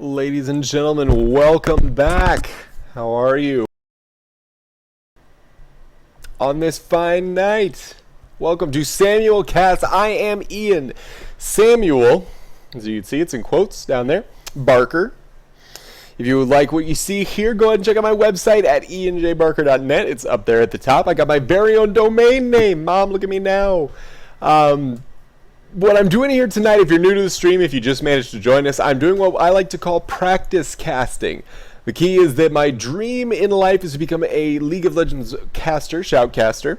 Ladies and gentlemen, welcome back. How are you? On this fine night, welcome to Samuel Cast. I am Ian. Samuel, as you can see, it's in quotes down there, Barker. If you would like what you see here, go ahead and check out my website at ianjbarker.net. It's up there at the top. I got my very own domain name. Mom, look at me now. What I'm doing here tonight, if you're new to the stream, if you just managed to join us, I'm doing what I like to call practice casting. The key is that my dream in life is to become a League of Legends caster, shoutcaster,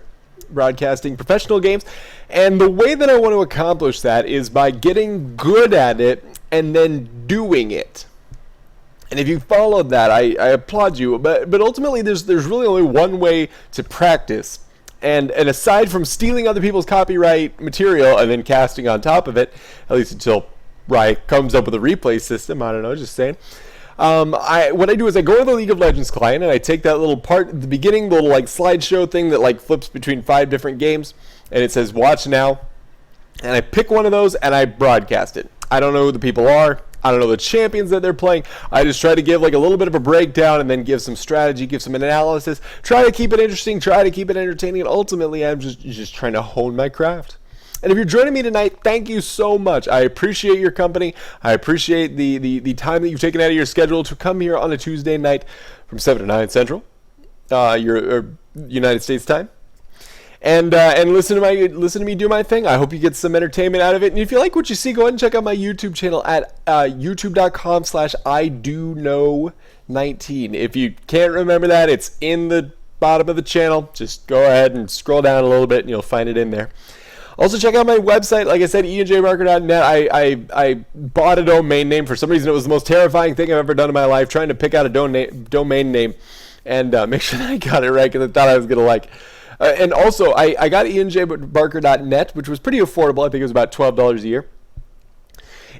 broadcasting professional games. And the way that I want to accomplish that is by getting good at it and then doing it. And if you followed that, I applaud you. But ultimately, there's really only one way to practice. And aside from stealing other people's copyright material and then casting on top of it, at least until Riot comes up with a replay system, I don't know, just saying. What I do is I go to the League of Legends client and I take that little part at the beginning, the little like slideshow thing that like flips between 5 different games, and it says watch now. And I pick one of those and I broadcast it. I don't know who the people are. I don't know the champions that they're playing. I just try to give like a little bit of a breakdown and then give some strategy, give some analysis, try to keep it interesting, try to keep it entertaining, and ultimately I'm just trying to hone my craft. And if you're joining me tonight, thank you so much. I appreciate your company. I appreciate the time that you've taken out of your schedule to come here on a Tuesday night from 7 to 9 Central, your United States time. And listen to me do my thing. I hope you get some entertainment out of it. And if you like what you see, go ahead and check out my YouTube channel at youtube.com/IDoKnow19. If you can't remember that, it's in the bottom of the channel. Just go ahead and scroll down a little bit and you'll find it in there. Also, check out my website. Like I said, ianjbarker.net. I bought a domain name. For some reason, it was the most terrifying thing I've ever done in my life, trying to pick out a domain name and make sure that I got it right, because I thought I was going to and also, I got ianjbarker.net, which was pretty affordable. I think it was about $12 a year.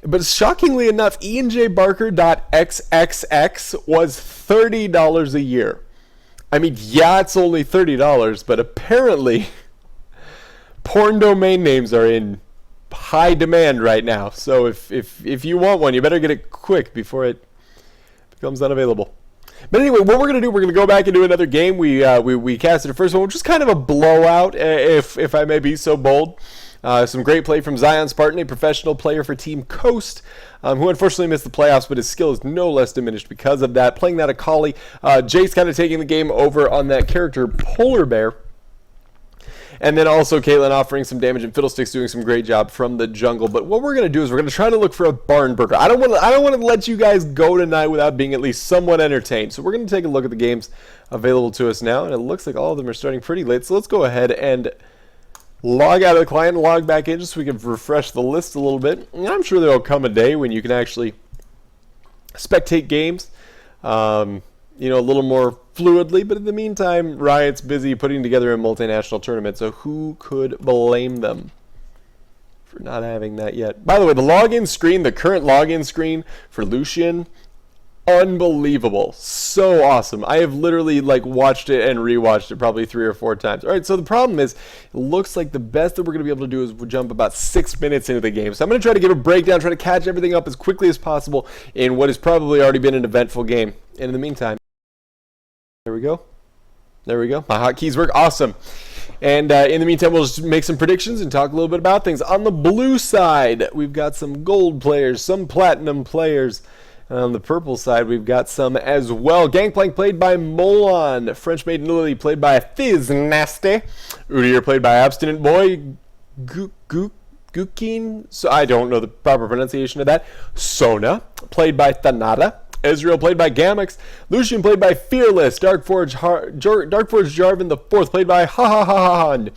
But shockingly enough, ianjbarker.xxx was $30 a year. I mean, yeah, it's only $30, but apparently porn domain names are in high demand right now. So if you want one, you better get it quick before it becomes unavailable. But anyway, what we're going to do, we're going to go back and do another game. We casted the first one, which was kind of a blowout, if I may be so bold. Some great play from Zion Spartan, a professional player for Team Coast, who unfortunately missed the playoffs, but his skill is no less diminished because of that. Playing that Akali, Jace kind of taking the game over on that character Polar Bear. And then also Caitlyn offering some damage, and Fiddlesticks doing some great job from the jungle. But what we're going to do is we're going to try to look for a barn burger. I don't want to let you guys go tonight without being at least somewhat entertained. So we're going to take a look at the games available to us now, and it looks like all of them are starting pretty late. So let's go ahead and log out of the client and log back in just so we can refresh the list a little bit. And I'm sure there will come a day when you can actually spectate games. A little more fluidly, but in the meantime, Riot's busy putting together a multinational tournament, so who could blame them for not having that yet? By the way, the login screen, the current login screen for Lucian, unbelievable. So awesome. I have literally watched it and rewatched it probably 3 or 4 times. All right, so the problem is, it looks like the best that we're going to be able to do is jump about 6 minutes into the game. So I'm going to try to give a breakdown, try to catch everything up as quickly as possible in what has probably already been an eventful game. And in the meantime, there we go. There we go. My hotkeys work. Awesome. And in the meantime, we'll just make some predictions and talk a little bit about things. On the blue side, we've got some gold players, some platinum players. And on the purple side, we've got some as well. Gangplank played by Molon. French Maiden Lily played by Fizz Nasty. Udyr played by Abstinent Boy. Gukin. So I don't know the proper pronunciation of that. Sona played by Thanada. Ezreal played by Gamix, Lucian played by Fearless, Darkforge Jarvan the Fourth played by Han,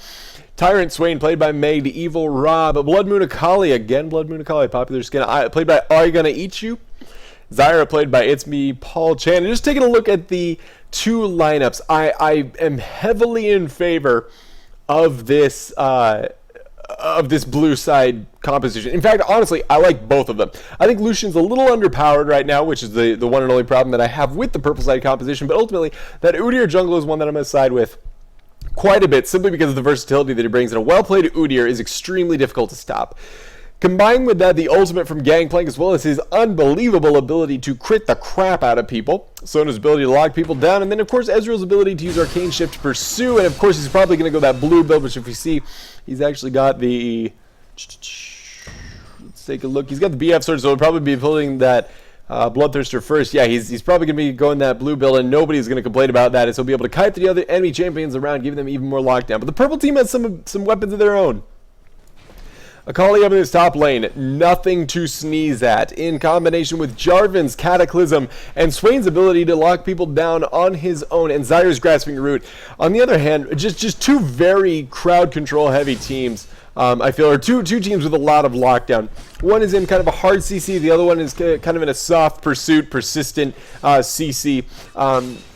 Tyrant Swain played by Meg, Evil Rob, Blood Moon Akali, again Blood Moon Akali, popular skin, played by Are You Gonna Eat You, Zyra played by It's Me, Paul Chan. And just taking a look at the 2 lineups, I am heavily in favor of this blue side composition. In fact, honestly, I like both of them. I think Lucian's a little underpowered right now, which is the one and only problem that I have with the purple side composition, but ultimately, that Udyr jungle is one that I'm going to side with quite a bit, simply because of the versatility that he brings, and a well-played Udyr is extremely difficult to stop. Combined with that, the ultimate from Gangplank, as well as his unbelievable ability to crit the crap out of people, Sona's ability to lock people down, and then, of course, Ezreal's ability to use Arcane Shift to pursue, and, of course, he's probably going to go that blue build, which if we see, he's actually got the... Let's take a look. He's got the BF sword, so he'll probably be pulling that Bloodthirster first. Yeah, he's probably going to be going that blue build, and nobody's going to complain about that, as he'll be able to kite the other enemy champions around, giving them even more lockdown. But the purple team has some weapons of their own. Akali up in his top lane, nothing to sneeze at, in combination with Jarvan's Cataclysm and Swain's ability to lock people down on his own, and Zyra's Grasping Root. On the other hand, just two very crowd control heavy teams. I feel, are two teams with a lot of lockdown. One is in kind of a hard CC, the other one is kind of in a soft pursuit, persistent CC.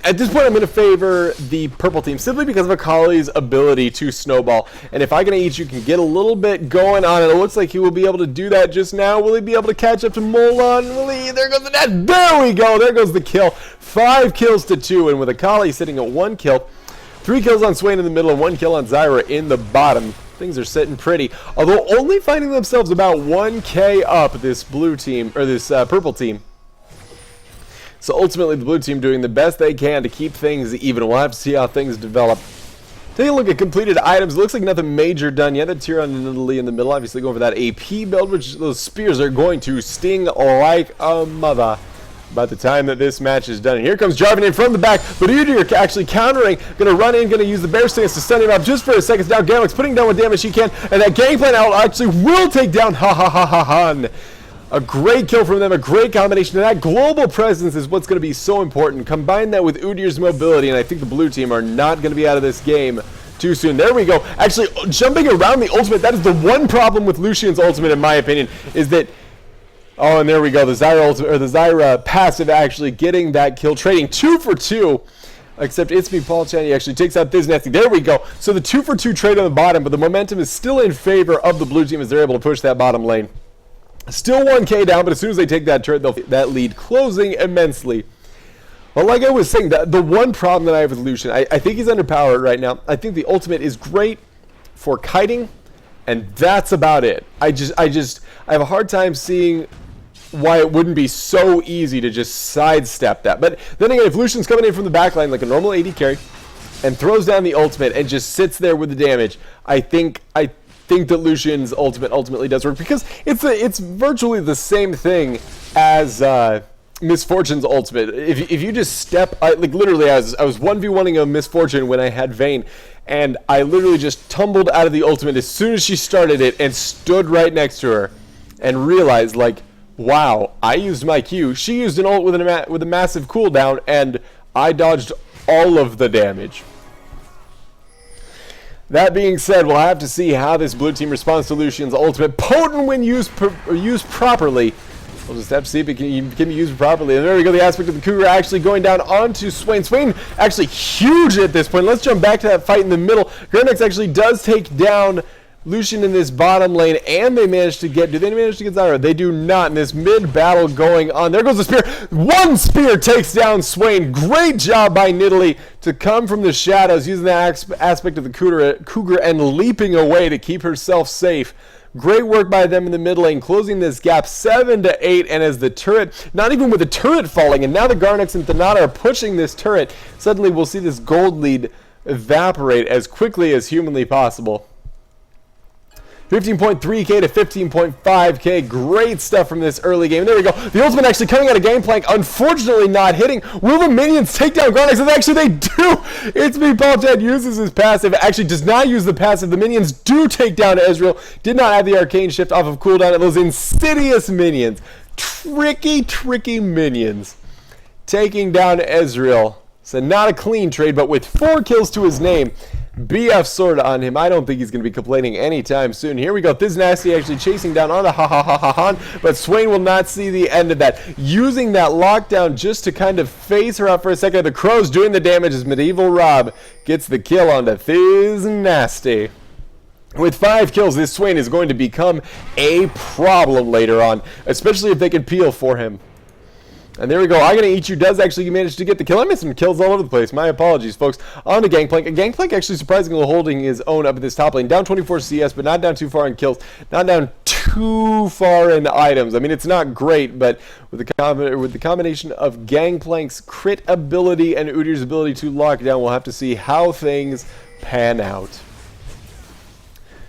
At this point, I'm going to favor the purple team simply because of Akali's ability to snowball. And if Ignite can get a little bit going on it, it looks like he will be able to do that just now. Will he be able to catch up to Molon? Will he? There goes the net. There we go. There goes the kill. 5 kills to 2, and with Akali sitting at 1 kill, 3 kills on Swain in the middle and 1 kill on Zyra in the bottom. Things are sitting pretty, although only finding themselves about 1k up, this blue team, or this purple team. So ultimately the blue team doing the best they can to keep things even. We'll have to see how things develop. Take a look at completed items. It looks like nothing major done yet. The Tyrion and Italy in the middle, obviously going for that AP build, which those spears are going to sting like a mother by the time that this match is done. And here comes Jarvan in from the back, but Udyr actually countering, going to run in, going to use the bear stance to stun him up just for a second. Now Galax putting down what damage he can, and that Gangplank out actually will take down Han. A great kill from them, a great combination, and that global presence is what's going to be so important. Combine that with Udyr's mobility, and I think the blue team are not going to be out of this game too soon. There we go. Actually, jumping around the ultimate, that is the one problem with Lucian's ultimate, in my opinion, is that... Oh, and there we go. The Zyra passive actually getting that kill, trading 2 for 2. Except it's me, Paul Chan. He actually takes out Thiz Nasty. There we go. So the 2 for 2 trade on the bottom, but the momentum is still in favor of the blue team as they're able to push that bottom lane. Still 1k down, but as soon as they take that turret, that lead closing immensely. Well, like I was saying, the one problem that I have with Lucian, I think he's underpowered right now. I think the ultimate is great for kiting, and that's about it. I have a hard time seeing why it wouldn't be so easy to just sidestep that. But then again, if Lucian's coming in from the backline like a normal AD carry and throws down the ultimate and just sits there with the damage, I think that Lucian's ultimate ultimately does work, because it's virtually the same thing as Miss Fortune's ultimate. If you just step, like literally, I was 1v1ing a Miss Fortune when I had Vayne, and I literally just tumbled out of the ultimate as soon as she started it and stood right next to her and realized, like, wow, I used my Q. She used an ult with a massive cooldown, and I dodged all of the damage. That being said, we'll have to see how this blue team responds to Lucian's ultimate. Potent when used properly. We'll just have to see if it can be used properly. And there we go, the aspect of the Cougar actually going down onto Swain. Swain actually huge at this point. Let's jump back to that fight in the middle. Gurnex actually does take down Lucian in this bottom lane, and they manage to get... Do they manage to get Zyra? They do not in this mid-battle going on. There goes the spear. One spear takes down Swain. Great job by Nidalee to come from the shadows, using that aspect of the Cougar and leaping away to keep herself safe. Great work by them in the mid lane, closing this gap 7 to 8, and as the turret, not even with the turret falling, and now the Garnex and Thanata are pushing this turret, suddenly we'll see this gold lead evaporate as quickly as humanly possible. 15.3k to 15.5k. Great stuff from this early game. There we go. The ultimate actually coming out of Gangplank, unfortunately not hitting. Will the minions take down Garnex? And actually they do. It's me, Paul Chad uses his passive. Actually does not use the passive. The minions do take down Ezreal. Did not have the arcane shift off of cooldown. Those insidious minions. Tricky minions. Taking down Ezreal. So not a clean trade, but with 4 kills to his name. BF sword on him. I don't think he's going to be complaining anytime soon. Here we go. Thiz Nasty actually chasing down on the Han, but Swain will not see the end of that. Using that lockdown just to kind of phase her out for a second. The Crows doing the damage as Medieval Rob gets the kill onto Thiz Nasty. With 5 kills, this Swain is going to become a problem later on, especially if they can peel for him. And there we go. I'm gonna eat you does actually manage to get the kill. I made some kills all over the place. My apologies, folks. On to Gangplank. And Gangplank actually surprisingly holding his own up at this top lane. Down 24 CS, but not down too far in kills. Not down too too far in items. I mean, it's not great, but with the combination of Gangplank's crit ability and Udyr's ability to lock down, we'll have to see how things pan out.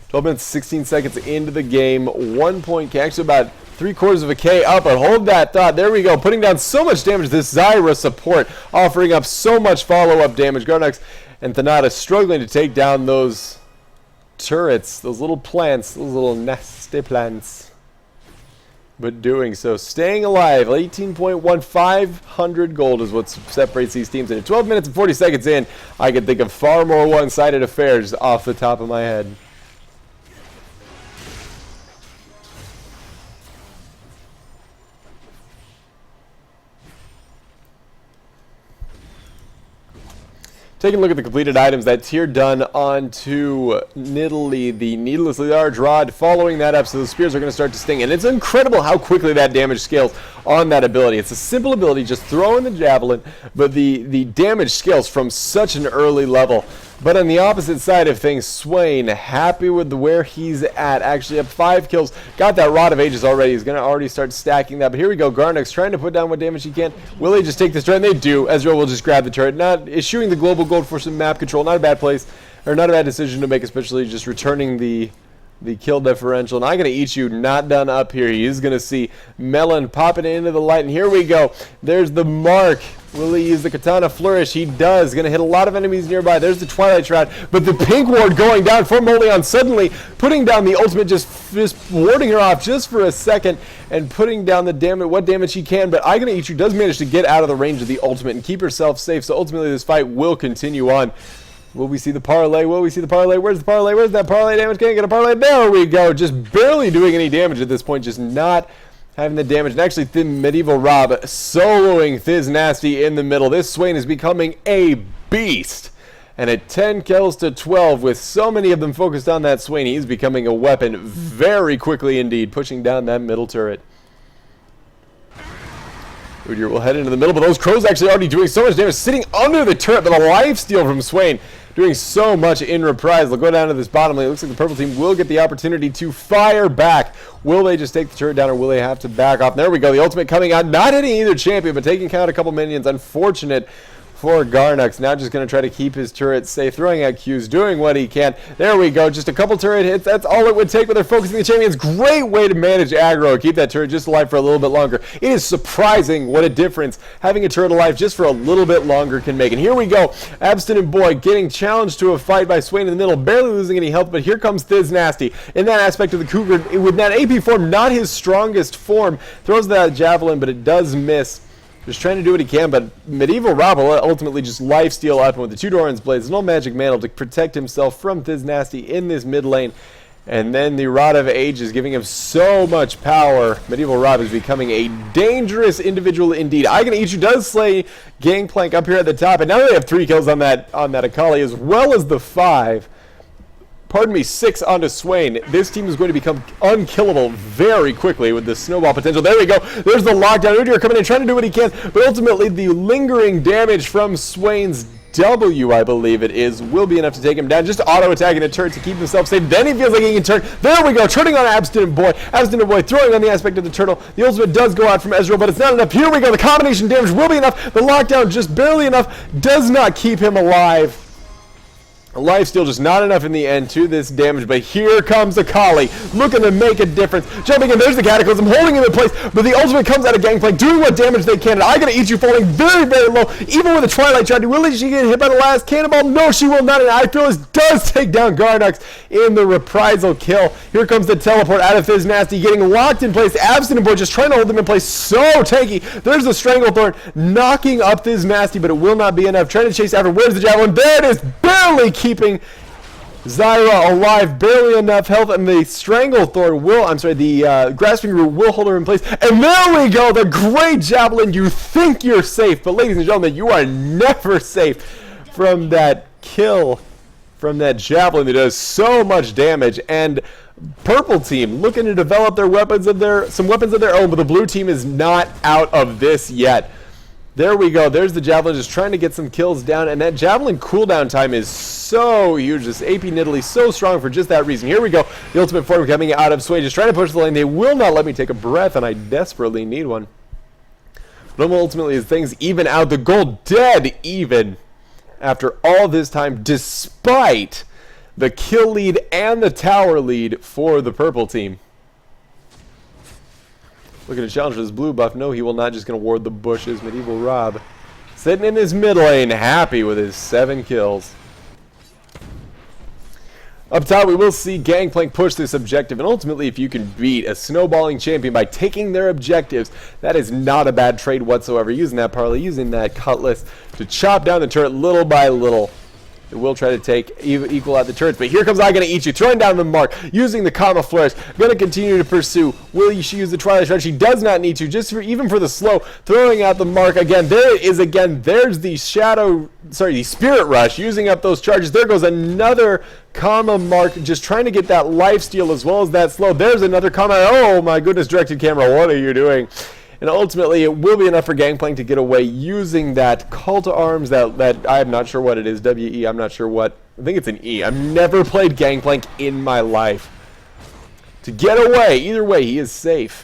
12 minutes, 16 seconds into the game. 1 point, actually about 3/4 of a K up, but hold that thought. There we go, putting down so much damage. This Zyra support offering up so much follow-up damage. Garnox and Thanata struggling to take down those turrets, those little plants, those little nasty plants. But doing so, staying alive. 18.1, 500 gold is what separates these teams. And at 12 minutes and 40 seconds in, I can think of far more one-sided affairs off the top of my head. Taking a look at the completed items, that tier done onto Nidalee, the needlessly large rod, following that up, so the spears are going to start to sting. And it's incredible how quickly that damage scales on that ability. It's a simple ability, just throw in the javelin, but the damage scales from such an early level. But on the opposite side of things, Swain, happy with where he's at, actually up 5 kills, got that Rod of Ages already. He's going to already start stacking that. But here we go, Garnox trying to put down what damage he can. Will they just take this turret? And they do. Ezreal will just grab the turret. Not issuing the global gold for some map control. Not a bad place, or not a bad decision to make, especially just returning the kill differential. And I'm going to eat you, not done up here. He is going to see Melon popping into the light. And here we go. There's the mark. Will he use the Katana Flourish? He does. Going to hit a lot of enemies nearby. There's the Twilight Shroud. But the Pink Ward going down for Molion, suddenly putting down the ultimate, just warding her off just for a second and putting down the damage, what damage he can. But I'm going to eat you does manage to get out of the range of the ultimate and keep herself safe. So ultimately this fight will continue on. Will we see the parlay? Will we see the parlay? Where's the parlay? Where's that parlay damage? Can't get a parlay. There we go. Just barely doing any damage at this point. Just not having the damage. And actually, Medieval Rob soloing Thiz Nasty in the middle. This Swain is becoming a beast. And at 10 kills to 12, with so many of them focused on that Swain, he's becoming a weapon very quickly indeed, pushing down that middle turret. Udyr will head into the middle, but those crows actually already doing so much damage, sitting under the turret, but a lifesteal from Swain doing so much in reprise. They'll go down to this bottom lane. It looks like the purple team will get the opportunity to fire back. Will they just take the turret down, or will they have to back off? There we go. The ultimate coming out, not hitting either champion, but taking count a couple minions. Unfortunate for Garnox. Now just going to try to keep his turret safe, throwing out Qs, doing what he can. There we go. Just a couple turret hits. That's all it would take, but they're focusing the champions. Great way to manage aggro. Keep that turret just alive for a little bit longer. It is surprising what a difference having a turret alive just for a little bit longer can make. And here we go. Abstinent Boy getting challenged to a fight by Swain in the middle, barely losing any health, but here comes Thiz Nasty. In that aspect of the Cougar, with that AP form, not his strongest form, throws that javelin, but it does miss. Just trying to do what he can, but Medieval Rob will ultimately just lifesteal up, and with the 2 Doran's Blades, no Magic Mantle to protect himself from Thiz Nasty in this mid lane. And then the Rod of Ages giving him so much power. Medieval Rob is becoming a dangerous individual indeed. Iganichu does slay Gangplank up here at the top, and now they have 3 kills on that Akali, as well as the 5. Pardon me, 6 onto Swain. This team is going to become unkillable very quickly with the snowball potential. There we go. There's the lockdown. Udyr coming in, trying to do what he can, but ultimately the lingering damage from Swain's W, I believe it is, will be enough to take him down. Just auto-attacking a turret to keep himself safe. Then he feels like he can turn. There we go, turning on Abstinent Boy. Abstinent Boy throwing on the aspect of the turtle. The ultimate does go out from Ezreal, but it's not enough. Here we go, the combination damage will be enough. The lockdown just barely enough. Does not keep him alive. Lifesteal just not enough in the end to this damage, but here comes Akali, looking to make a difference. Jumping in, there's the Cataclysm, holding him in place, but the ultimate comes out of Gangplank, doing what damage they can, and I'm going to eat you, falling very, very low, even with a Twilight Shroud. Will she get hit by the last cannonball? No, she will not, and iFearless does take down Garnox in the reprisal kill. Here comes the teleport out of Thiz Nasty, getting locked in place. Abstinent Boy just trying to hold them in place, so tanky. There's the Stranglethorn, knocking up Thiz Nasty, but it will not be enough. Trying to chase after, where's the Javelin? There it is, barely keeping Zyra alive, barely enough health, and the Stranglethorn will, the Grasping Root will hold her in place. And there we go, the great Javelin. You think you're safe, but ladies and gentlemen, you are never safe from that kill, from that Javelin that does so much damage. And purple team looking to develop their weapons of some weapons of their own, but the blue team is not out of this yet. There we go. There's the Javelin just trying to get some kills down. And that Javelin cooldown time is so huge. This AP Nidalee so strong for just that reason. Here we go. The ultimate form coming out of Sway. Just trying to push the lane. They will not let me take a breath, and I desperately need one. But ultimately, as things even out, the goal dead even after all this time, despite the kill lead and the tower lead for the purple team. Looking to challenge this blue buff. No, he will not. Just going to ward the bushes. Medieval Rob sitting in his mid lane, happy with his 7 kills. Up top, we will see Gangplank push this objective, and ultimately, if you can beat a snowballing champion by taking their objectives, that is not a bad trade whatsoever. Using that Parley, using that Cutlass to chop down the turret little by little. It will try to equal out the turrets, but here comes I Gonna Eat You, throwing down the mark, using the Kama Flourish, gonna continue to pursue. Will she use the Twilight Shroud? She does not need to, just for even for the slow, throwing out the mark again. There's the the Spirit Rush, using up those charges. There goes another Kama mark, just trying to get that lifesteal as well as that slow. There's another Kama. Oh my goodness, directed camera, what are you doing? And ultimately, it will be enough for Gangplank to get away using that Call to Arms that I'm not sure what it is. WE, I'm not sure what. I think it's an E. I've never played Gangplank in my life. To get away. Either way, he is safe.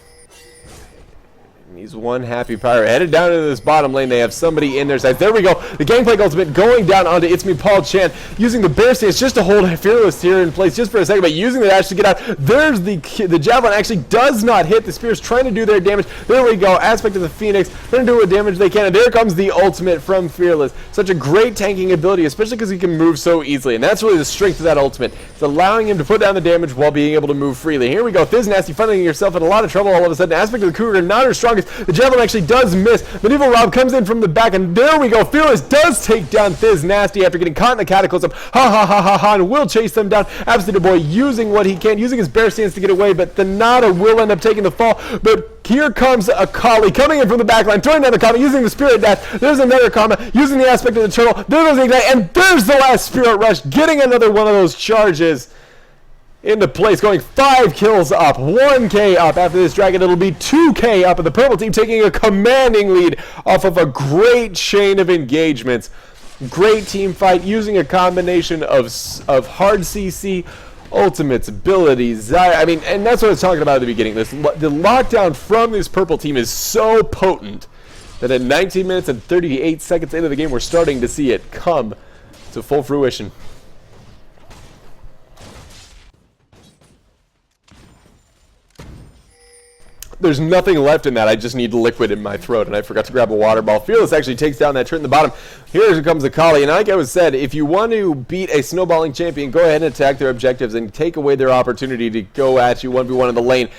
He's one happy pirate. Headed down into this bottom lane. They have somebody in their sights. There we go. The Gangplank ultimate going down onto It's Me Paul Chan. Using the Bear Stance just to hold Fearless here in place just for a second. But using the dash to get out. There's the Javelin actually does not hit. The Spear's trying to do their damage. There we go. Aspect of the Phoenix. Going to do what damage they can. And there comes the ultimate from Fearless. Such a great tanking ability, especially because he can move so easily. And that's really the strength of that ultimate. It's allowing him to put down the damage while being able to move freely. Here we go. Thiz Nasty finding yourself in a lot of trouble all of a sudden. Aspect of the Cougar not her strongest. The Javelin actually does miss. Medieval Rob comes in from the back, and there we go. Fearless does take down Thiz Nasty after getting caught in the Cataclysm. And will chase them down. Absolute Boy using what he can, using his Bear Stance to get away, but the Nada will end up taking the fall. But here comes a Kali coming in from the back line, throwing down the Kama, using the Spirit Dash. There's another Kama, using the Aspect of the Turtle. There goes the Ignite, and there's the last Spirit Rush, getting another one of those charges into place, going 5 kills up, 1k up. After this dragon, it'll be 2k up, and the purple team taking a commanding lead off of a great chain of engagements. Great team fight, using a combination of hard CC, ultimates, abilities. I mean, and that's what I was talking about at the beginning. The lockdown from this purple team is so potent that at 19 minutes and 38 seconds into the game, we're starting to see it come to full fruition. There's nothing left in that. I just need liquid in my throat, and I forgot to grab a water ball. Fearless actually takes down that turret in the bottom. Here comes the Kali, and like I was said, if you want to beat a snowballing champion, go ahead and attack their objectives and take away their opportunity to go at you 1v1 in the lane.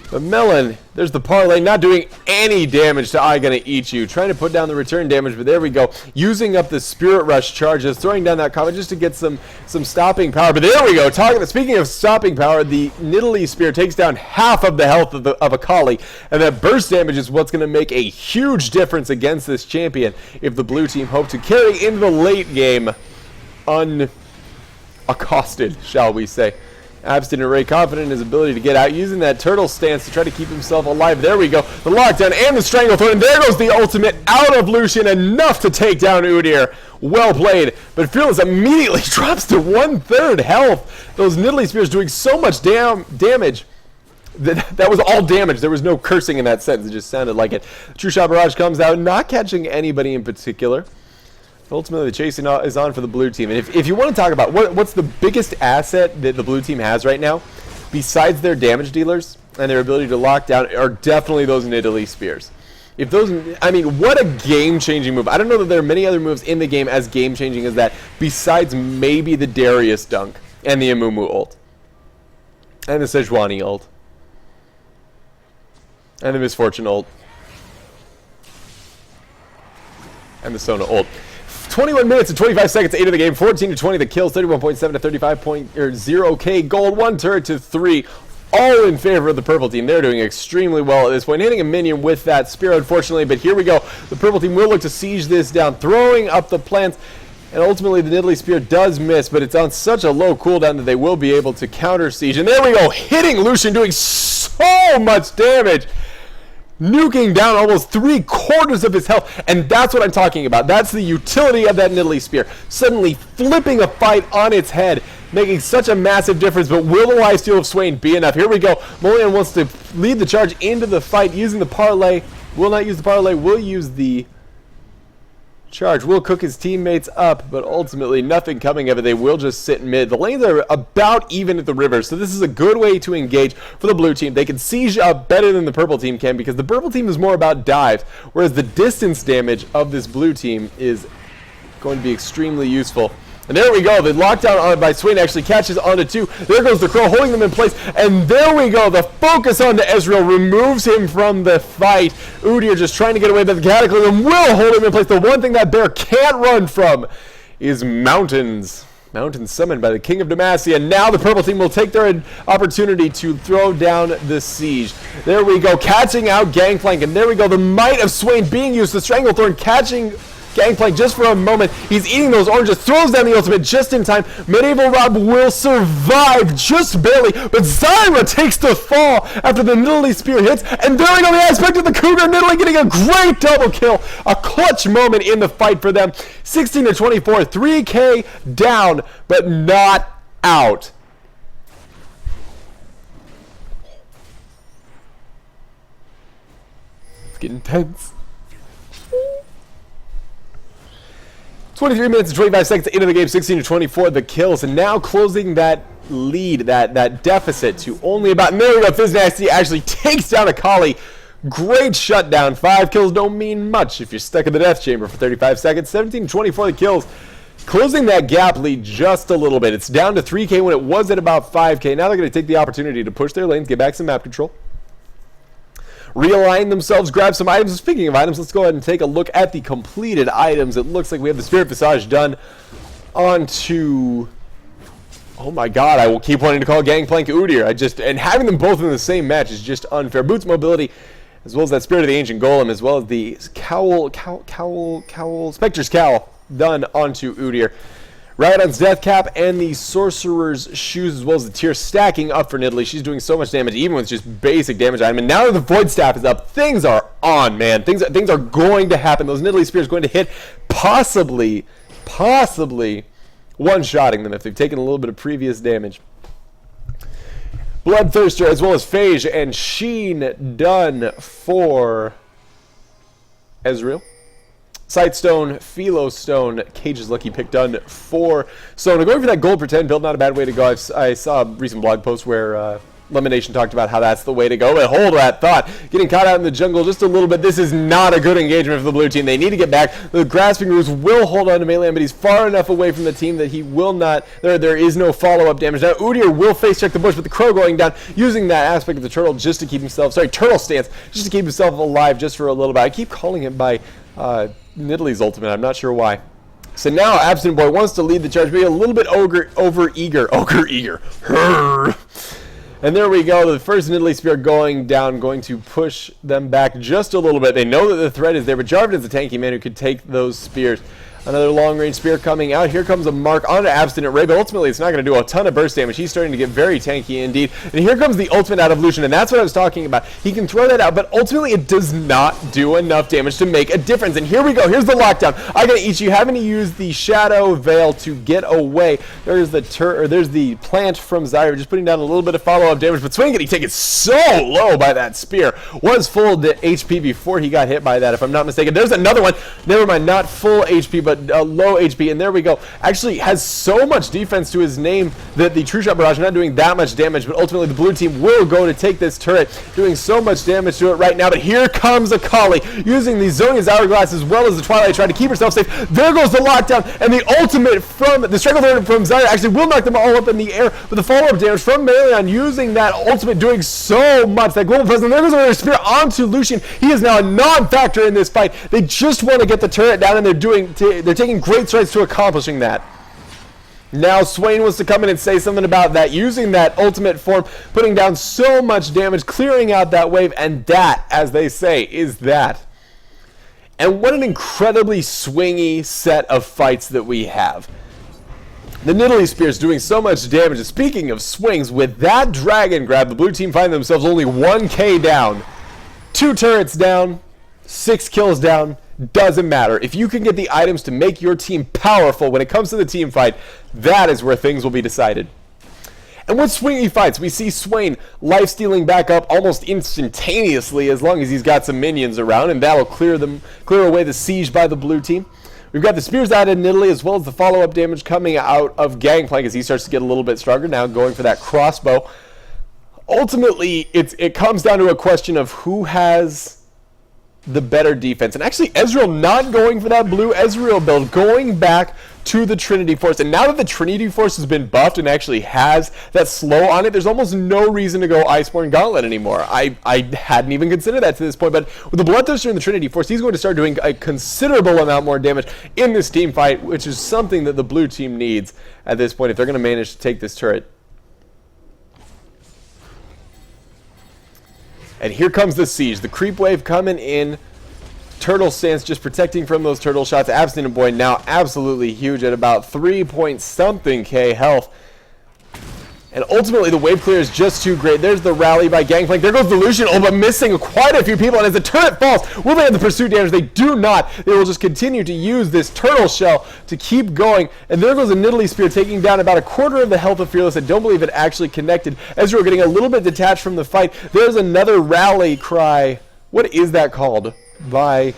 But Melon, there's the parlay, not doing any damage to I Gonna Eat You. Trying to put down the return damage, but there we go. Using up the Spirit Rush charges, throwing down that combo just to get some stopping power. But there we go. Speaking of stopping power, the Nidalee Spear takes down half of the health of a Kali. And that burst damage is what's going to make a huge difference against this champion if the blue team hope to carry into the late game unaccosted, shall we say. Abstinent Ray confident in his ability to get out, using that turtle stance to try to keep himself alive. There we go. The lockdown and the stranglethorn. And there goes the ultimate out of Lucian. Enough to take down Udyr. Well played. But Fearless immediately drops to 1/3 health. Those Nidalee Spears doing so much damage. That was all damage. There was no cursing in that sentence. It just sounded like it. True Shot Barrage comes out, not catching anybody in particular. Ultimately, the chasing is on for the blue team. And if you want to talk about what's the biggest asset that the blue team has right now, besides their damage dealers and their ability to lock down, are definitely those Nidalee Spears. If those, I mean, what a game-changing move. I don't know that there are many other moves in the game as game-changing as that, besides maybe the Darius dunk and the Amumu ult. And the Sejuani ult. And the Misfortune ult. And the Sona ult. 21 minutes and 25 seconds into the game, 14 to 20 the kills, 31.7 to 35.0k gold, 1 turret to 3, all in favor of the purple team. They're doing extremely well at this point, hitting a minion with that spear, unfortunately, but here we go. The purple team will look to siege this down, throwing up the plants, and ultimately the Nidalee Spear does miss, but it's on such a low cooldown that they will be able to counter siege. And there we go, hitting Lucian, doing so much damage. nuking down almost 3/4 of his health, and that's what I'm talking about. That's the utility of that Nidalee Spear. Suddenly flipping a fight on its head, making such a massive difference, but will the lifesteal of Swain be enough? Here we go. Molian wants to lead the charge into the fight using the parlay. Will not use the parlay, will use the charge. Will cook his teammates up, but ultimately nothing coming of it. They will just sit mid. The lanes are about even at the river, so this is a good way to engage for the blue team. They can siege up better than the purple team can, because the purple team is more about dives, whereas the distance damage of this blue team is going to be extremely useful. And there we go. The lockdown on by Swain actually catches onto 2. There goes the Crow, holding them in place. And there we go. The focus onto Ezreal removes him from the fight. Udyr just trying to get away, but the Cataclysm will hold him in place. The one thing that bear can't run from is mountains. Mountains summoned by the King of Demacia. And now the purple team will take their opportunity to throw down the siege. There we go. Catching out Gangplank. And there we go. The might of Swain being used. The Stranglethorn catching Gangplank just for a moment. He's eating those oranges, throws down the ultimate just in time. Medieval Rob will survive just barely, but Zyra takes the fall after the Nidalee Spear hits, and there we go, the aspect of the Cougar. Nidalee getting a great double kill. A clutch moment in the fight for them. 16-24, 3K down, but not out. It's getting tense. 23 minutes and 25 seconds into the game, 16-24, the kills, and now closing that lead, that deficit to only about, and there we go, FizzNasty actually takes down Akali. Great shutdown. 5 kills don't mean much if you're stuck in the death chamber for 35 seconds. 17-24 the kills, closing that gap lead just a little bit. It's down to 3K when it was at about 5K. Now they're going to take the opportunity to push their lanes, get back some map control, realign themselves, grab some items. Speaking of items, let's go ahead and take a look at the completed items. It looks like we have the Spirit Visage done onto... Oh my god, I will keep wanting to call Gangplank Udyr. And having them both in the same match is just unfair. Boots mobility, as well as that Spirit of the Ancient Golem, as well as the Spectre's Cowl done onto Udyr. Rhydon's Death Cap and the Sorcerer's Shoes, as well as the tier stacking up for Nidalee. She's doing so much damage, even with just basic damage item. And now that the Void Staff is up, things are on, man. Things are going to happen. Those Nidalee Spears are going to hit, possibly one-shotting them if they've taken a little bit of previous damage. Bloodthirster, as well as Phage and Sheen done for Ezreal. Sightstone, Philostone, Cage's Lucky Pick done for Sona. Going for that gold pretend build, not a bad way to go. I saw a recent blog post where Lemonation talked about how that's the way to go. But hold that thought. Getting caught out in the jungle just a little bit. This is not a good engagement for the blue team. They need to get back. The Grasping Roots will hold on to Melee, but he's far enough away from the team that he will not. There is no follow-up damage. Now Udyr will face check the bush, with the Crow going down, using that aspect of the turtle just to keep himself, turtle stance, just to keep himself alive just for a little bit. I keep calling it by Nidalee's ultimate. I'm not sure why. So now Absent Boy wants to lead the charge, be a little bit over eager. And there we go. The first Nidalee Spear going down, going to push them back just a little bit. They know that the threat is there, but Jarvan is a tanky man who could take those spears. Another long-range spear coming out. Here comes a mark onto Abstinent Ray, but ultimately it's not going to do a ton of burst damage. He's starting to get very tanky indeed. And here comes the ultimate out of Lucian, and that's what I was talking about. He can throw that out, but ultimately it does not do enough damage to make a difference. And here we go. Here's the lockdown. I gotta eat you. Having to use the Shadow Veil to get away. There's the plant from Zyra, just putting down a little bit of follow-up damage, but Swain getting taken so low by that spear. Was full HP before he got hit by that, if I'm not mistaken. There's another one. Never mind, not full HP, but low HP, and there we go. Actually has so much defense to his name that the True Shot Barrage not doing that much damage, but ultimately the blue team will go to take this turret, doing so much damage to it right now. But here comes Akali using the Zhonya's Hourglass as well as the Twilight, trying to keep herself safe. There goes the lockdown, and the ultimate from the Stranglethorn from Zyra actually will knock them all up in the air, with the follow-up damage from Melee using that ultimate, doing so much. That global presence. There goes another spear onto Lucian. He is now a non-factor in this fight. They just want to get the turret down, and they're taking great strides to accomplishing that. Now Swain wants to come in and say something about that, using that ultimate form, putting down so much damage, clearing out that wave, and that, as they say, is that. And what an incredibly swingy set of fights that we have. The Nidalee Spear is doing so much damage, and speaking of swings, with that Dragon Grab, the blue team find themselves only 1K down. 2 turrets down, 6 kills down, doesn't matter. If you can get the items to make your team powerful when it comes to the team fight, that is where things will be decided. And with swingy fights, we see Swain lifestealing back up almost instantaneously as long as he's got some minions around, and that'll clear away the siege by the blue team. We've got the spears added in Italy, as well as the follow-up damage coming out of Gangplank as he starts to get a little bit stronger now, going for that crossbow. Ultimately, it comes down to a question of who has the better defense. And actually, Ezreal not going for that blue Ezreal build, going back to the Trinity Force. And now that the Trinity Force has been buffed and actually has that slow on it, there's almost no reason to go Iceborne Gauntlet anymore. I hadn't even considered that to this point, but with the Bloodthirster and the Trinity Force, he's going to start doing a considerable amount more damage in this team fight, which is something that the blue team needs at this point if they're going to manage to take this turret. And here comes the siege. The creep wave coming in. Turtle stance just protecting from those turtle shots. Abstinent Boy now absolutely huge at about 3-point-something K health. And ultimately the wave clear is just too great. There's the rally by Gangplank. There goes the Lucian. Oh, but missing quite a few people. And as the turret falls, will they have the pursuit damage? They do not. They will just continue to use this turtle shell to keep going. And there goes a Nidalee Spear taking down about a quarter of the health of Fearless. I don't believe it actually connected. Ezreal getting a little bit detached from the fight. There's another rally cry. What is that called? It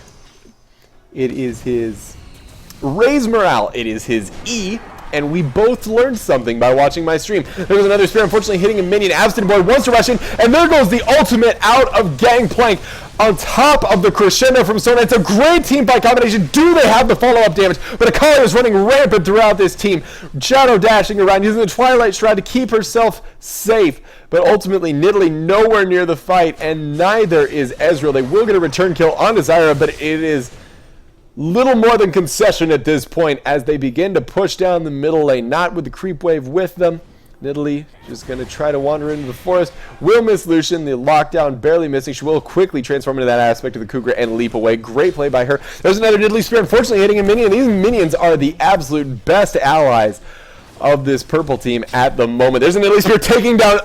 is his Raise Morale. It is his E. And we both learned something by watching my stream. There was another spear, unfortunately, hitting a minion. Abstinent Boy wants to rush in, and there goes the ultimate out of Gangplank on top of the crescendo from Sona. It's a great team fight combination. Do they have the follow-up damage? But Akali is running rampant throughout this team. Shadow dashing around, using the Twilight Shroud to keep herself safe. But ultimately, Nidalee nowhere near the fight, and neither is Ezreal. They will get a return kill on Zyra, but it is little more than concession at this point as they begin to push down the middle lane, not with the creep wave with them. Nidalee just going to try to wander into the forest. Will miss Lucian, the lockdown barely missing. She will quickly transform into that aspect of the Cougar and leap away. Great play by her. There's another Nidalee Spear, unfortunately hitting a minion. These minions are the absolute best allies of this purple team at the moment. There's a Nidalee Spear taking down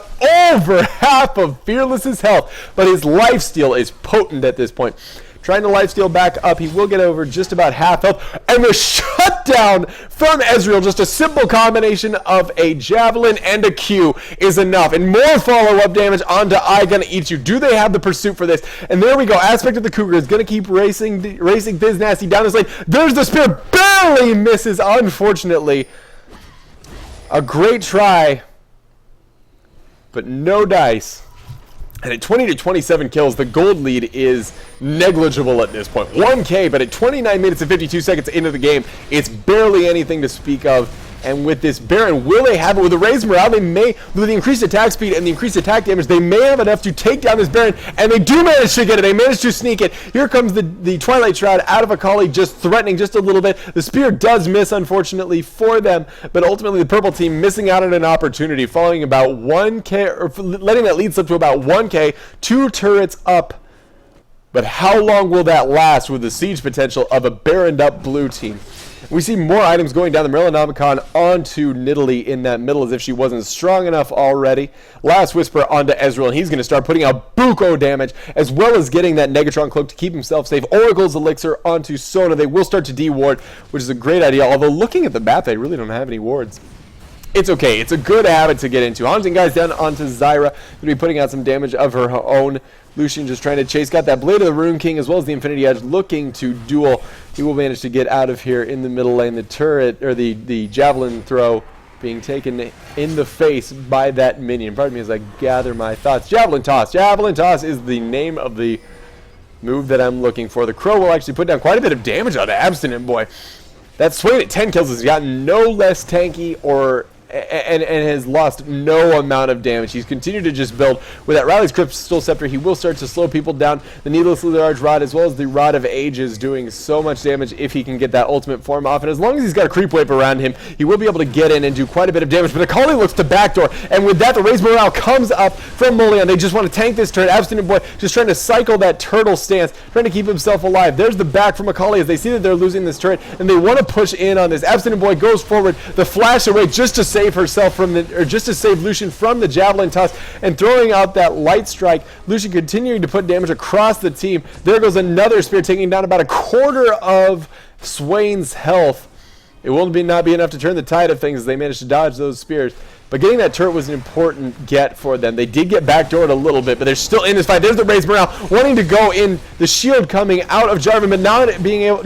over half of Fearless's health, but his lifesteal is potent at this point. Trying to lifesteal back up. He will get over just about half health. And the shutdown from Ezreal, just a simple combination of a javelin and a Q is enough. And more follow-up damage onto I Gonna Eat You. Do they have the pursuit for this? And there we go. Aspect of the Cougar is going to keep racing Biz Nasty down this lane. There's the spear. Barely misses, unfortunately. A great try, but no dice. And at 20 to 27 kills, the gold lead is negligible at this point. 1K, but at 29 minutes and 52 seconds into the game, it's barely anything to speak of. And with this Baron, will they have it? With the Raise Morale, they may, with the increased attack speed and the increased attack damage, they may have enough to take down this Baron, and they do manage to get it. They manage to sneak it. Here comes the Twilight Shroud out of Akali, just threatening just a little bit. The spear does miss, unfortunately, for them, but ultimately the purple team missing out on an opportunity, following about 1K, or letting that lead slip to about 1K, 2 turrets up. But how long will that last with the siege potential of a Baroned up blue team? We see more items going down the Morellonomicon onto Nidalee in that middle as if she wasn't strong enough already. Last Whisper onto Ezreal, and he's going to start putting out buco damage as well as getting that Negatron Cloak to keep himself safe. Oracle's Elixir onto Sona. They will start to de-ward, which is a great idea, although looking at the map, they really don't have any wards. It's okay. It's a good habit to get into. Haunting guys down onto Zyra. Going to be putting out some damage of her own. Lucian just trying to chase. Got that Blade of the Rune King as well as the Infinity Edge looking to duel. He will manage to get out of here in the middle lane. The turret, or the javelin throw being taken in the face by that minion. Pardon me as I gather my thoughts. Javelin Toss. Javelin Toss is the name of the move that I'm looking for. The Crow will actually put down quite a bit of damage on the Abstinent Boy. That Swain at 10 kills has gotten no less tanky or and has lost no amount of damage. He's continued to just build. With that Riley's Crystal Scepter, he will start to slow people down. The Needlessly Large Rod as well as the Rod of Ages doing so much damage if he can get that ultimate form off. And as long as he's got a creep wave around him, he will be able to get in and do quite a bit of damage. But Akali looks to backdoor, and with that, the Raise Morale comes up from Molion. They just want to tank this turret. Abstinent Boy just trying to cycle that turtle stance, trying to keep himself alive. There's the back from Akali as they see that they're losing this turret, and they want to push in on this. Abstinent Boy goes forward, the flash away just to save save herself from the, or just to save Lucian from the javelin toss and throwing out that light strike. Lucian continuing to put damage across the team. There goes another spear, taking down about a quarter of Swain's health. It will not be enough to turn the tide of things as they managed to dodge those spears. But getting that turret was an important get for them. They did get backdoored a little bit, but they're still in this fight. There's the Raise Morale wanting to go in. The shield coming out of Jarvan, but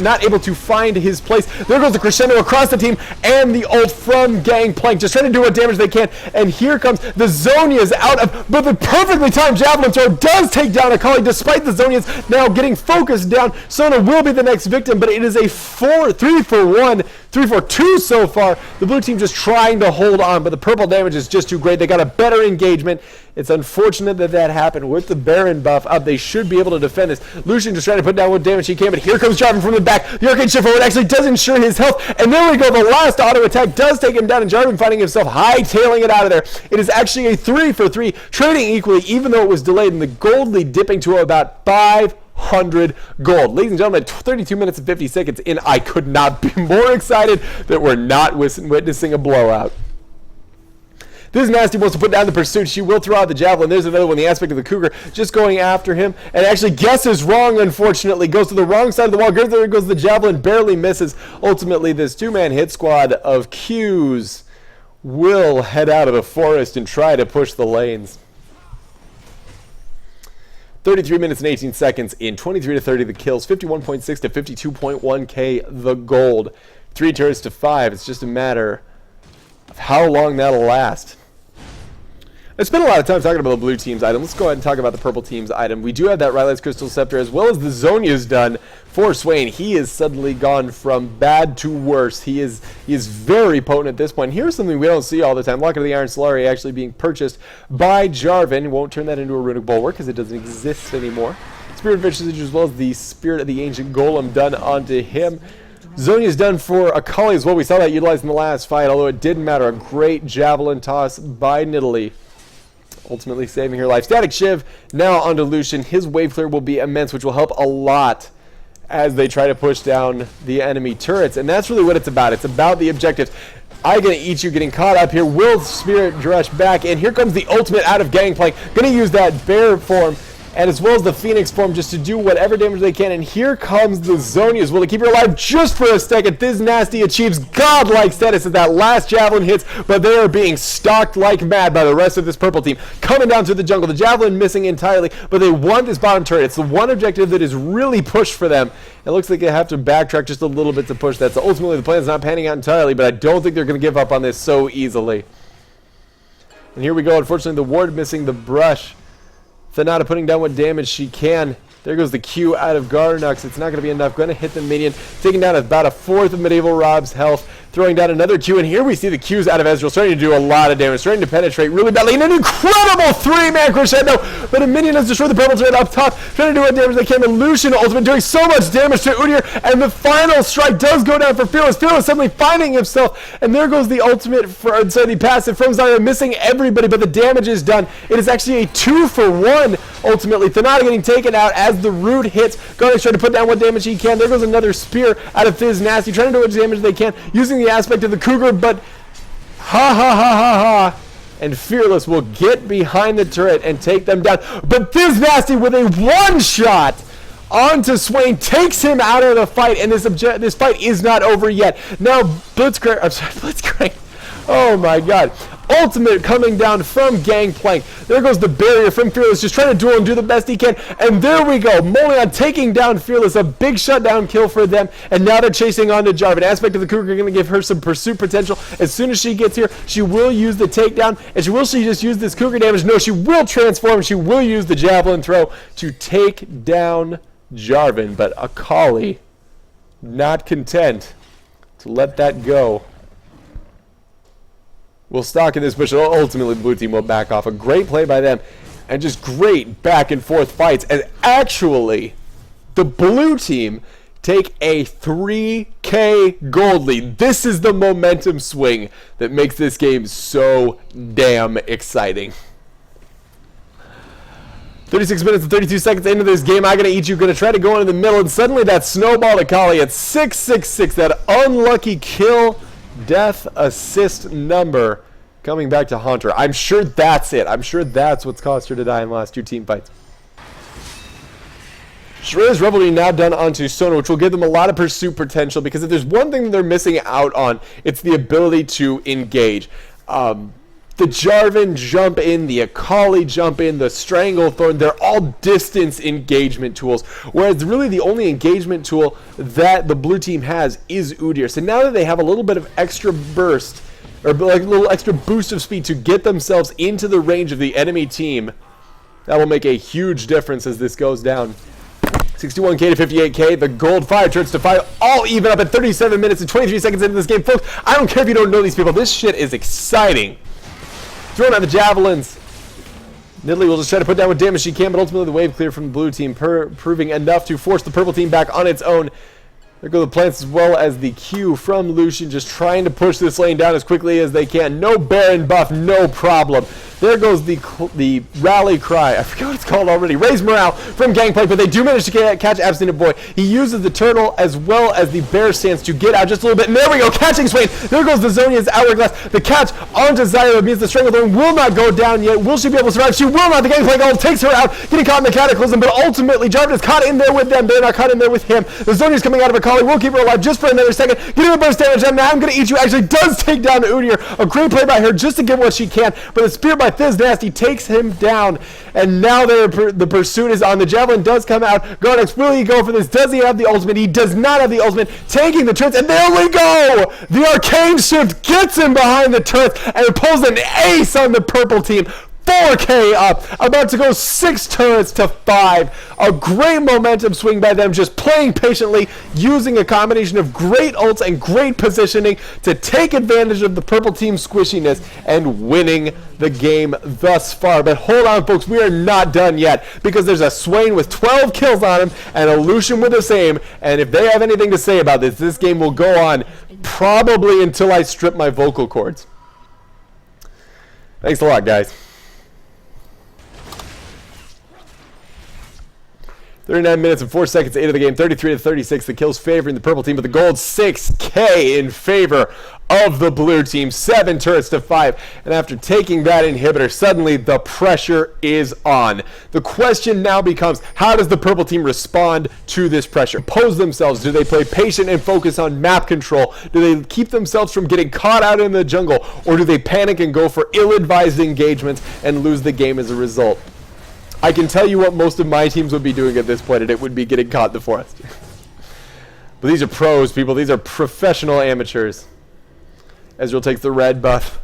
not able to find his place. There goes the crescendo across the team and the ult from Gangplank, just trying to do what damage they can. And here comes the Zhonya's out of, but the perfectly timed javelin throw does take down Akali, despite the Zhonya's now getting focused down. Sona will be the next victim, but it is a 3-for-1, 3-for-2 so far. The blue team just trying to hold on, but the purple damage is just too great. They got a better engagement. It's unfortunate that that happened. With the Baron buff up, they should be able to defend this. Lucian just trying to put down what damage he can, but here comes Jarvan from the back. The Arcane Shift forward actually does ensure his health, and there we go. The last auto attack does take him down, and Jarvan finding himself hightailing it out of there. It is actually a 3-for-3, trading equally, even though it was delayed, and the gold lead dipping to about 500 gold. Ladies and gentlemen, 32 minutes and 50 seconds in, I could not be more excited that we're not witnessing a blowout. This Nasty wants to put down the pursuit. She will throw out the javelin. There's another one, the aspect of the Cougar, just going after him. And actually guesses wrong, unfortunately. Goes to the wrong side of the wall. There goes the javelin, barely misses. Ultimately, this two-man hit squad of Qs will head out of the forest and try to push the lanes. 33 minutes and 18 seconds in, 23 to 30 the kills, 51.6 to 52.1k the gold. 3 turrets to 5. It's just a matter of how long that'll last. I spent a lot of time talking about the blue team's item. Let's go ahead and talk about the purple team's item. We do have that Rylai's Crystal Scepter, as well as the Zhonya's done for Swain. He has suddenly gone from bad to worse. He is very potent at this point. Here's something we don't see all the time. Locket of the Iron Solari actually being purchased by Jarvan. Won't turn that into a runic bulwark because it doesn't exist anymore. Spirit of Visage, as well as the Spirit of the Ancient Golem done onto him. Zhonya's done for Akali as well. We saw that utilized in the last fight, although it didn't matter. A great javelin toss by Nidalee, ultimately saving her life. Static Shiv now onto Lucian. His wave clear will be immense, which will help a lot as they try to push down the enemy turrets. And that's really what it's about. It's about the objectives. I'm going to eat you, getting caught up here. Will Spirit rush back in? Here comes the ultimate out of Gangplank. Going to use that bear form, and as well as the Phoenix form, just to do whatever damage they can. And here comes the Zhonya's. Will they keep her alive just for a second? This Nasty achieves godlike status as that last javelin hits, but they are being stalked like mad by the rest of this purple team. Coming down through the jungle, the javelin missing entirely, but they want this bottom turret. It's the one objective that is really pushed for them. It looks like they have to backtrack just a little bit to push that. So ultimately the plan is not panning out entirely, but I don't think they're going to give up on this so easily. And here we go. Unfortunately, the ward missing the brush. Thanata putting down what damage she can. There goes the Q out of Garnux. It's not going to be enough. Going to hit the minion. Taking down about a fourth of Medieval Rob's health. Throwing down another Q. And here we see the Qs out of Ezreal starting to do a lot of damage. Starting to penetrate really badly. And an incredible 3-man crescendo. But a minion has destroyed the purple turret up top. Trying to do what damage they can. And Lucian ultimate doing so much damage to Udyr. And the final strike does go down for Fearless. Fearless suddenly finding himself. And there goes the ultimate, the passive from Zarya, missing everybody. But the damage is done. It is actually a 2-for-1 ultimately. Thanata getting taken out as the root hits. Garnix trying to put down what damage he can. There goes another spear out of Fizz Nasty. Trying to do what damage they can. Using the aspect of the Cougar, but ha. And Fearless will get behind the turret and take them down. But Fizz Nasty with a one-shot onto Swain takes him out of the fight, and this fight is not over yet. Now Blitzcrank. Oh my god. Ultimate coming down from Gangplank. There goes the barrier from Fearless, just trying to duel and do the best he can. And there we go. Molion taking down Fearless. A big shutdown kill for them. And now they're chasing on to Jarvan. Aspect of the Cougar going to give her some pursuit potential. As soon as she gets here, she will use the takedown. And she just use this Cougar damage? No, she will transform. She will use the javelin throw to take down Jarvan. But Akali, not content to let that go, will stalk in this bush, and ultimately the blue team will back off. A great play by them, and just great back and forth fights. And actually, the blue team take a 3k gold lead. This is the momentum swing that makes this game so damn exciting. 36 minutes and 32 seconds into this game. I'm going to eat you. Going to try to go in the middle, and suddenly that snowball Akali at 666, that unlucky kill death assist number coming back to haunt her. I'm sure that's it. I'm sure that's what's caused her to die in the last 2 team fights. Shredder's Revelry now done onto Sona, which will give them a lot of pursuit potential, because if there's one thing that they're missing out on, it's the ability to engage. The Jarvan jump in, the Akali jump in, the Stranglethorn, they're all distance engagement tools, whereas really the only engagement tool that the blue team has is Udyr. So now that they have a little bit of extra burst, or like a little extra boost of speed to get themselves into the range of the enemy team, that will make a huge difference as this goes down. 61k to 58k, the gold fire turns to 5, all even up at 37 minutes and 23 seconds into this game. Folks, I don't care if you don't know these people, this shit is exciting. Throwing out the javelins. Nidalee will just try to put down what damage she can, but ultimately the wave clear from the blue team, proving enough to force the purple team back on its own. There go the plants as well as the Q from Lucian, just trying to push this lane down as quickly as they can. No Baron buff, no problem. There goes the rally cry. I forgot what it's called already. Raise morale from Gangplank, but they do manage to catch Abstinent Boy. He uses the turtle as well as the bear stance to get out just a little bit. And there we go, catching Swain. There goes the Zhonya's Hourglass. The catch onto Zyra means the Stranglethorn will not go down yet. Will she be able to survive? She will not. The Gangplank ult takes her out, getting caught in the Cataclysm, but ultimately Jarvan is caught in there with them. They're not caught in there with him. The Zhonya's coming out of Akali. We'll keep her alive just for another second. Getting the burst damage, and now I'm going to eat you. Actually does take down Udyr. A great play by her just to get what she can, but the spear by Thiz Nasty takes him down, and now the pursuit is on. The javelin does come out. Garnex, will he go for this? Does he have the ultimate? He does not have the ultimate. Taking the turrets, and there we go! The arcane shift gets him behind the turrets and pulls an ace on the purple team. 4k up, about to go 6 turrets to 5. A great momentum swing by them, just playing patiently, using a combination of great ults and great positioning to take advantage of the purple team's squishiness and winning the game thus far. But hold on, folks, we are not done yet, because there's a Swain with 12 kills on him and a Lucian with the same, and if they have anything to say about this, this game will go on probably until I strip my vocal cords. Thanks a lot, guys. 39 minutes and 4 seconds into the game, 33 to 36. The kills favoring the purple team, but the gold 6k in favor of the blue team. 7 turrets to 5. And after taking that inhibitor, suddenly the pressure is on. The question now becomes, how does the purple team respond to this pressure? Pose themselves. Do they play patient and focus on map control? Do they keep themselves from getting caught out in the jungle? Or do they panic and go for ill-advised engagements and lose the game as a result? I can tell you what most of my teams would be doing at this point, and it would be getting caught in the forest. But these are pros, people. These are professional amateurs. Ezreal takes the red buff,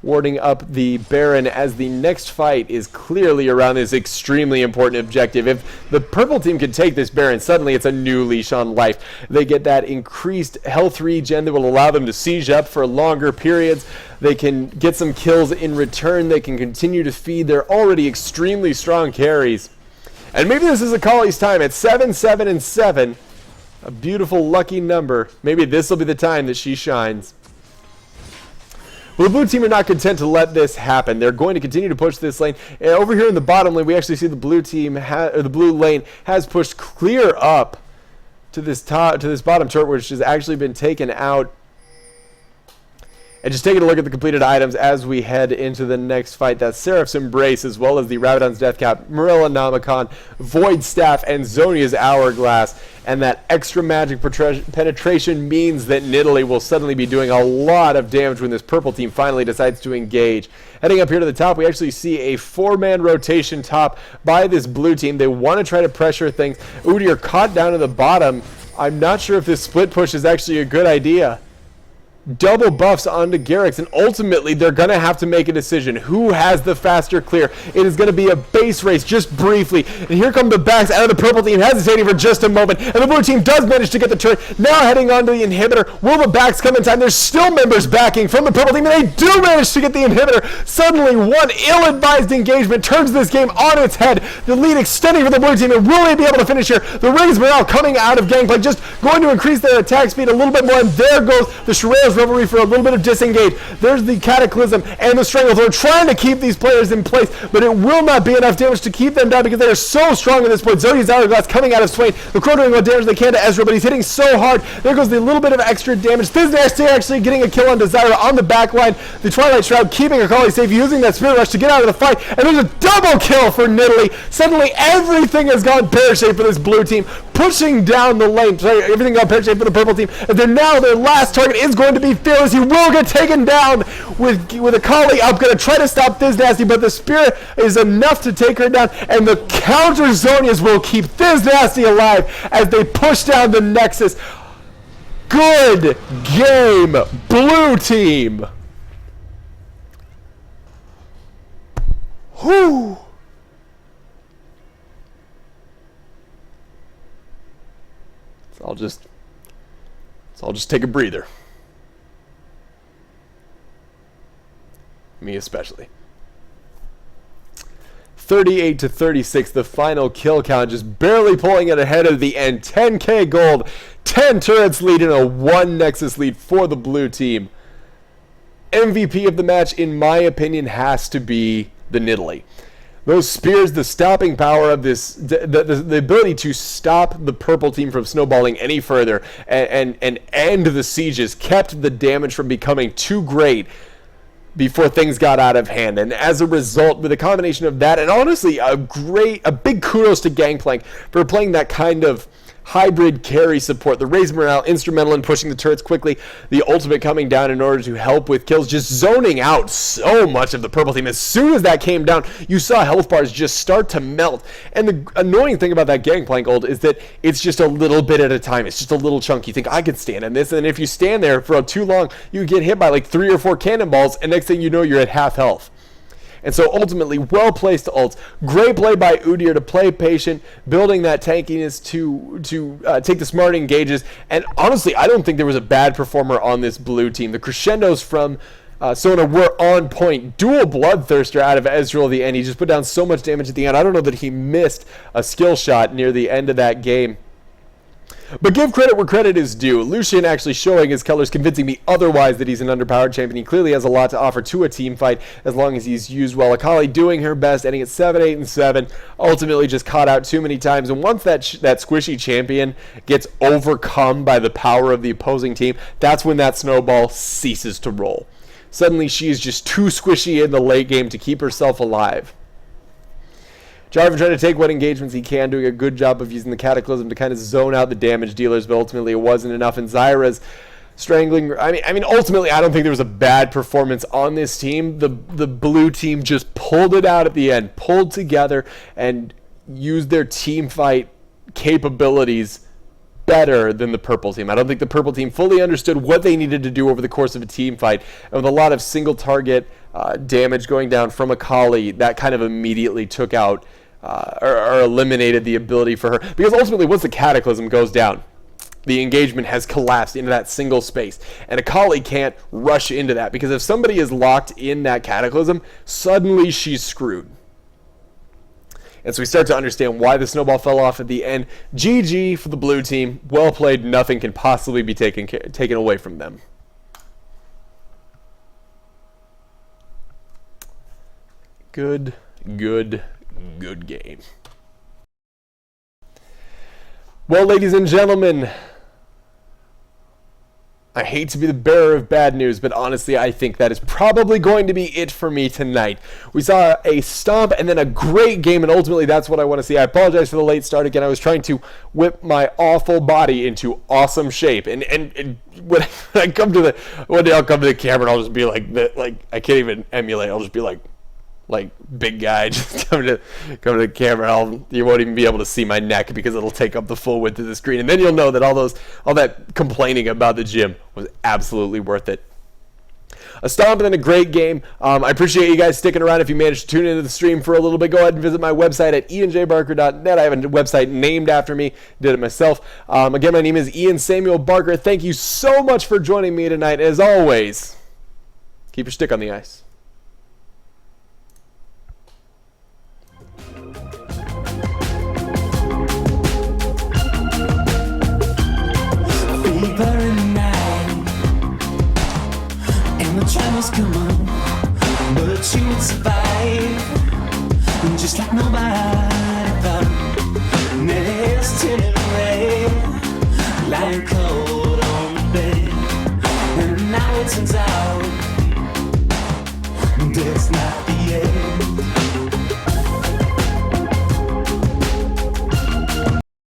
warding up the Baron as the next fight is clearly around this extremely important objective. If the purple team can take this Baron, suddenly it's a new leash on life. They get that increased health regen that will allow them to siege up for longer periods. They can get some kills in return. They can continue to feed their already extremely strong carries. And maybe this is Akali's time at 7, 7, and 7. A beautiful lucky number. Maybe this will be the time that she shines. Well, the blue team are not content to let this happen. They're going to continue to push this lane. And over here in the bottom lane, we actually see the blue team, or the blue lane, has pushed clear up to this bottom turret, which has actually been taken out. And just taking a look at the completed items as we head into the next fight. That's Seraph's Embrace, as well as the Rabadon's Deathcap, Morellonomicon, Void Staff, and Zhonya's Hourglass. And that extra magic penetration means that Nidalee will suddenly be doing a lot of damage when this purple team finally decides to engage. Heading up here to the top, we actually see a 4-man rotation top by this blue team. They want to try to pressure things. Udyr caught down at the bottom. I'm not sure if this split push is actually a good idea. Double buffs onto Garrix, and ultimately they're going to have to make a decision. Who has the faster clear? It is going to be a base race just briefly. And here come the backs out of the purple team, hesitating for just a moment. And the blue team does manage to get the turret. Now heading on to the inhibitor. Will the backs come in time? There's still members backing from the purple team, and they do manage to get the inhibitor. Suddenly, one ill-advised engagement turns this game on its head. The lead extending for the blue team, and will they be able to finish here? The Raise Morale coming out of Gangplank, just going to increase their attack speed a little bit more, and there goes the Shurel's Brothers Revelry for a little bit of disengage. There's the Cataclysm and the Stranglethorn trying to keep these players in place, but it will not be enough damage to keep them down because they are so strong at this point. Zodi's Hourglass coming out of Swain. The Crow doing what damage they can to Ezreal, but he's hitting so hard. There goes the little bit of extra damage. Thiznasty actually getting a kill on Desire on the back line. The Twilight Shroud keeping Akali safe, using that Spirit Rush to get out of the fight, and there's a double kill for Nidalee. Suddenly everything has gone pear-shaped for this blue team, pushing down the lane. Sorry, everything got pear-shaped for the purple team. And then now their last target is going to be Fearless. He will get taken down with Akali up, going to try to stop Thiznasty, but the Spirit is enough to take her down, and the counter Zhonya's will keep Thiznasty alive as they push down the Nexus. Good game, blue team. Whew. So I'll just take a breather. Me especially. 38-36, the final kill count, just barely pulling it ahead of the end. 10k gold, 10 turrets lead, and a 1 Nexus lead for the blue team. MVP of the match, in my opinion, has to be the Nidalee. Those spears, the stopping power of this, the ability to stop the purple team from snowballing any further and end the sieges, kept the damage from becoming too great before things got out of hand. And as a result, with a combination of that and honestly a big kudos to Gangplank for playing that kind of hybrid carry support. The Raise Morale, instrumental in pushing the turrets quickly, the ultimate coming down in order to help with kills, just zoning out so much of the purple team. As soon as that came down, you saw health bars just start to melt. And the annoying thing about that Gangplank ult is that it's just a little bit at a time. It's just a little chunk. You think, I could stand in this, and if you stand there for too long, you get hit by like 3 or 4 cannonballs, and next thing you know, you're at half health. And so ultimately, well-placed ults. Great play by Udyr to play patient, building that tankiness to take the smart engages. And honestly, I don't think there was a bad performer on this blue team. The crescendos from Sona were on point. Dual Bloodthirster out of Ezreal at the end. He just put down so much damage at the end. I don't know that he missed a skill shot near the end of that game. But give credit where credit is due. Lucian actually showing his colors, convincing me otherwise that he's an underpowered champion. He clearly has a lot to offer to a team fight as long as he's used well. Akali doing her best, ending at 7, 8, and 7. Ultimately just caught out too many times. And once that squishy champion gets overcome by the power of the opposing team, that's when that snowball ceases to roll. Suddenly she is just too squishy in the late game to keep herself alive. Jarvan trying to take what engagements he can, doing a good job of using the Cataclysm to kind of zone out the damage dealers, but ultimately it wasn't enough. And Zyra's strangling. I mean, ultimately, I don't think there was a bad performance on this team. The blue team just pulled it out at the end, pulled together, and used their team fight capabilities better than the purple team. I don't think the purple team fully understood what they needed to do over the course of a team fight, and with a lot of single target damage going down from Akali, that kind of immediately took out or eliminated the ability for her, because ultimately once the Cataclysm goes down, the engagement has collapsed into that single space, and Akali can't rush into that, because if somebody is locked in that Cataclysm, suddenly she's screwed. And so we start to understand why the snowball fell off at the end. GG for the blue team. Well played. Nothing can possibly be taken away from them. Good game. Well, ladies and gentlemen, I hate to be the bearer of bad news, but honestly, I think that is probably going to be it for me tonight. We saw a stomp and then a great game, and ultimately that's what I want to see. I apologize for the late start again. I was trying to whip my awful body into awesome shape, and when I come to one day I'll come to the camera and I'll just be like I can't even emulate. I'll just be like big guy just come to the camera. You won't even be able to see my neck because it'll take up the full width of the screen, and then you'll know that all that complaining about the gym was absolutely worth it. A stomp and then a great game. I appreciate you guys sticking around. If you managed to tune into the stream for a little bit, go ahead and visit my website at ianjbarker.net. I have a website named after me. Did it myself. Again, my name is Ian Samuel Barker. Thank you so much for joining me tonight. As always, keep your stick on the ice.